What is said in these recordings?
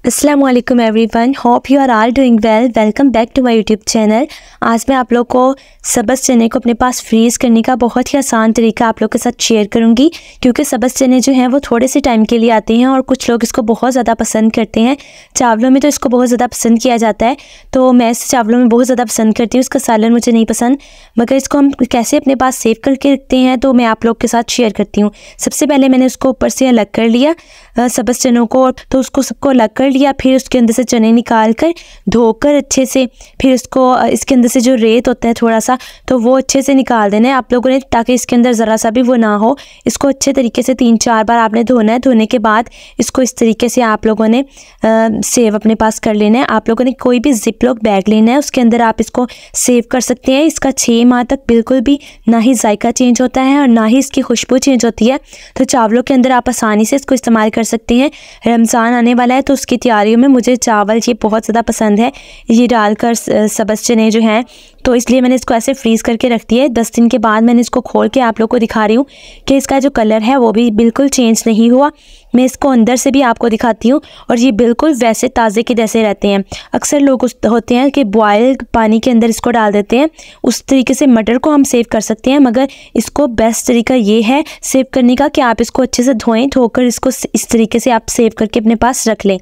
अस्सलाम वालेकुम everyone, hope you are all doing well. Welcome back to my YouTube channel. आज मैं आप लोग को सब्ज़ चने को अपने पास फ्रीज़ करने का बहुत ही आसान तरीका आप लोग के साथ शेयर करूंगी, क्योंकि सब्ज़ चने जो हैं वो थोड़े से टाइम के लिए आते हैं और कुछ लोग इसको बहुत ज़्यादा पसंद करते हैं। चावलों में तो इसको बहुत ज़्यादा पसंद किया जाता है, तो मैं इस चावलों में बहुत ज़्यादा पसंद करती हूँ। इसका सालन मुझे नहीं पसंद, मगर इसको हम कैसे अपने पास सेव करके रखते हैं तो मैं आप लोग के साथ शेयर करती हूँ। सबसे पहले मैंने उसको ऊपर से अलग कर लिया सब्ज़ चनों को, तो उसको सबको अलग कर लिया। फिर उसके अंदर से चने निकाल कर धोकर अच्छे से, फिर उसको इसके अंदर से जो रेत होता है थोड़ा सा, तो वो अच्छे से निकाल देना है आप लोगों ने, ताकि इसके अंदर ज़रा सा भी वो ना हो। इसको अच्छे तरीके से 3-4 बार आपने धोना है। धोने के बाद इसको इस तरीके से आप लोगों ने सेव अपने पास कर लेना है। आप लोगों ने कोई भी जिपलॉक बैग लेना है, उसके अंदर आप इसको सेव कर सकते हैं। इसका 6 माह तक बिल्कुल भी ना ही जायका चेंज होता है और ना ही इसकी खुशबू चेंज होती है। तो चावलों के अंदर आप आसानी से इसको इस्तेमाल कर सकते हैं। रमज़ान आने वाला है, तो उसकी तैयारियों में मुझे चावल ये बहुत ज़्यादा पसंद है, ये डालकर सब्ज़ चने जो हैं, तो इसलिए मैंने इसको ऐसे फ्रीज़ करके रख दिया है। 10 दिन के बाद मैंने इसको खोल के आप लोग को दिखा रही हूँ कि इसका जो कलर है वो भी बिल्कुल चेंज नहीं हुआ। मैं इसको अंदर से भी आपको दिखाती हूँ, और ये बिल्कुल वैसे ताज़े के जैसे रहते हैं। अक्सर लोग होते हैं कि बॉयल पानी के अंदर इसको डाल देते हैं, उस तरीके से मटर को हम सेव कर सकते हैं, मगर इसको बेस्ट तरीका ये है सेव करने का कि आप इसको अच्छे से धोकर इसको इस तरीके से आप सेव करके अपने पास रख लें।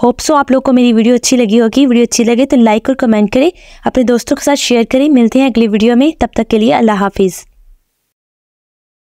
होप सो आप लोग को मेरी वीडियो अच्छी लगी होगी। वीडियो अच्छी लगे तो लाइक और कमेंट करें, अपने दोस्तों के साथ शेयर करें। मिलते हैं अगली वीडियो में, तब तक के लिए अल्लाह हाफिज़।